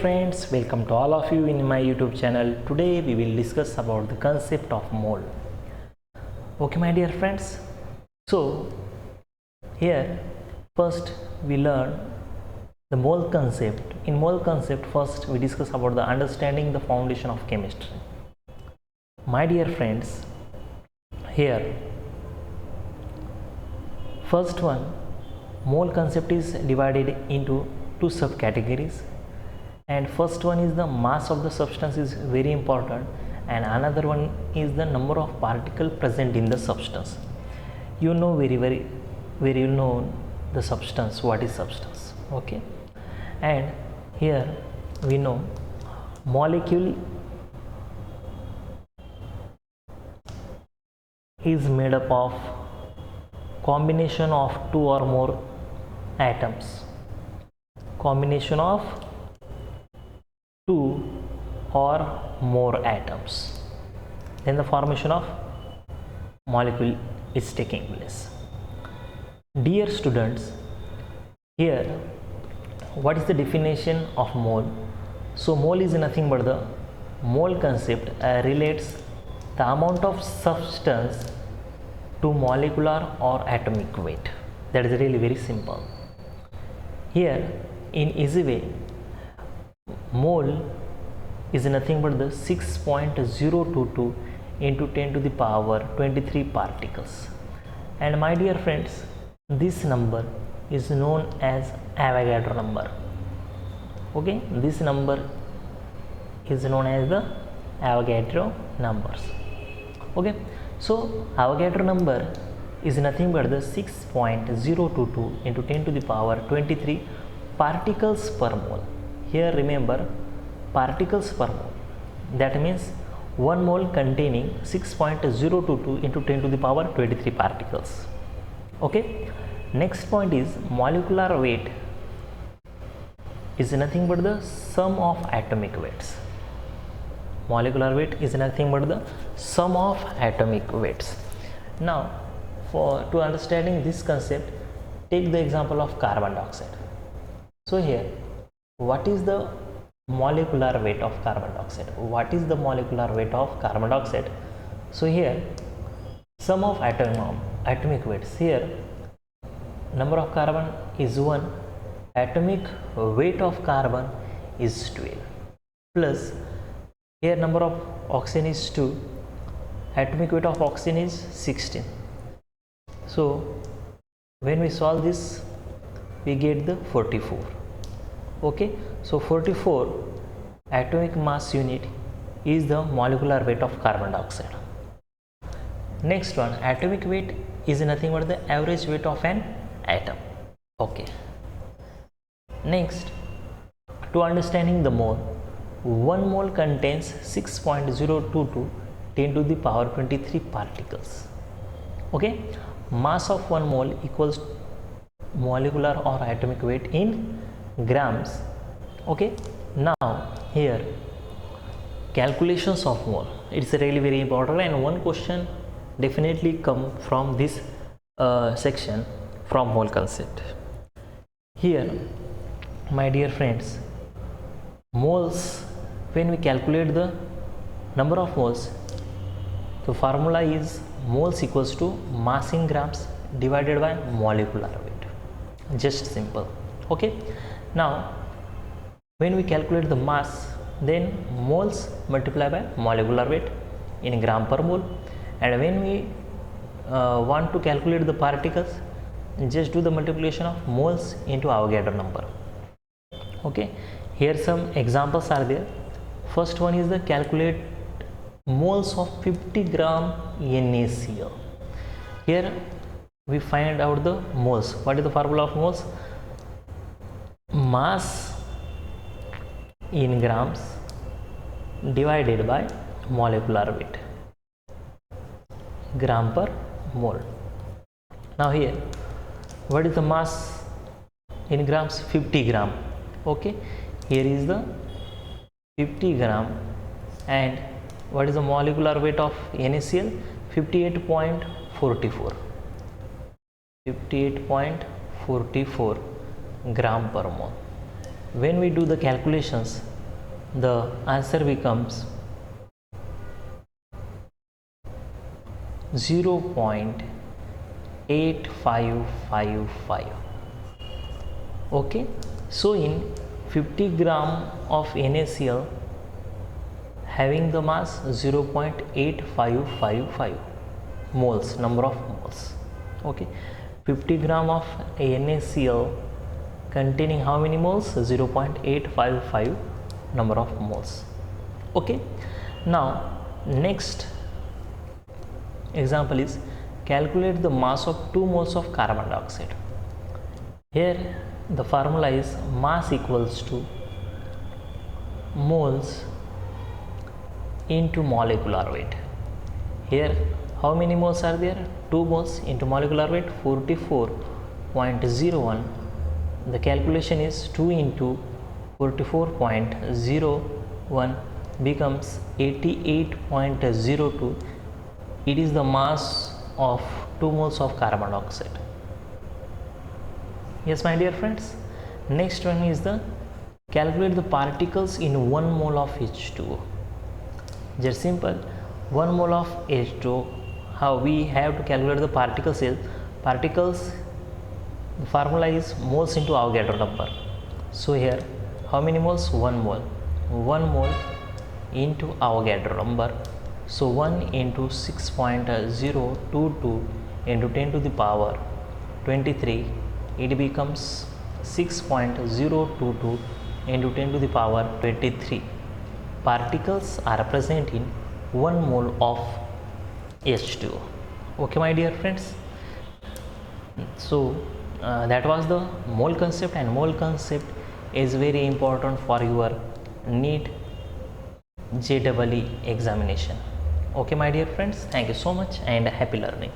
Friends, welcome to all of you in my YouTube channel. Today we will discuss about the concept of mole. Okay my dear friends, so here first we learn the mole concept. In mole concept first we discuss about the understanding the foundation of chemistry. My dear friends, here first one, mole concept is divided into two subcategories. And first one is the mass of the substance is very important, and another one is the number of particles present in the substance. You know very well known the substance, what is substance, okay? And here we know molecule is made up of combination of two or more atoms, combination of two or more atoms, then the formation of molecule is taking place. Dear students, here what is the definition of mole? So mole is nothing but the mole concept relates the amount of substance to molecular or atomic weight. That is really very simple. Here in easy way, mole is nothing but the 6.022 into 10 to the power 23 particles. And my dear friends, this number is known as Avogadro number. Okay, this number is known as the Avogadro numbers. Okay, so Avogadro number is nothing but the 6.022 into 10 to the power 23 particles per mole. Here remember particles per mole, that means 1 mole containing 6.022 into 10 to the power 23 particles. Okay, next point is molecular weight is nothing but the sum of atomic weights. Molecular weight is nothing but the sum of atomic weights. Now to understanding this concept, take the example of carbon dioxide. So here, what is the molecular weight of carbon dioxide? What is the molecular weight of carbon dioxide? So here, sum of atomic weights. Here, number of carbon is 1, atomic weight of carbon is 12, plus here number of oxygen is 2, atomic weight of oxygen is 16. So when we solve this, we get the 44. Okay, so 44 atomic mass unit is the molecular weight of carbon dioxide. Next one, atomic weight is nothing but the average weight of an atom. Okay, next, to understanding the mole, 1 mole contains 6.022 10 to the power 23 particles. Okay, mass of 1 mole equals molecular or atomic weight in grams. Okay, now here calculations of mole, it's really very important, and one question definitely come from this section from mole concept. Here my dear friends, moles, when we calculate the number of moles, the formula is moles equals to mass in grams divided by molecular weight. Just simple. Okay, now when we calculate the mass, then moles multiply by molecular weight in gram per mole, and when we want to calculate the particles, just do the multiplication of moles into Avogadro number. Okay, here some examples are there. First one is the calculate moles of 50 gram NaCl. Here we find out the moles. What is the formula of moles? Mass in grams divided by molecular weight, gram per mole. Now here, what is the mass in grams? 50 gram. Okay, here is the 50 gram, and what is the molecular weight of NaCl? 58.44. 58.44 gram per mole. When we do the calculations, the answer becomes 0.8555. Okay, so in 50 gram of NaCl having the mass 0.8555 moles, number of moles. Okay, 50 gram of NaCl containing how many moles? 0.855 number of moles. Okay, now next example is calculate the mass of 2 moles of carbon dioxide. Here the formula is mass equals to moles into molecular weight. Here how many moles are there? 2 moles into molecular weight 44.01. The calculation is 2 into 44.01 becomes 88.02. It is the mass of 2 moles of carbon dioxide. Yes, my dear friends. Next one is the calculate the particles in 1 mole of H2O. Just simple. 1 mole of H2O. How we have to calculate the particles is particles. The formula is moles into Avogadro number. So here how many moles? 1 mole. 1 mole into Avogadro number. So 1 into 6.022 into 10 to the power 23. It becomes 6.022 into 10 to the power 23. Particles are present in 1 mole of H2O. Okay, my dear friends. So that was the mole concept, and mole concept is very important for your NEET JEE examination. Okay, my dear friends, thank you so much and happy learning.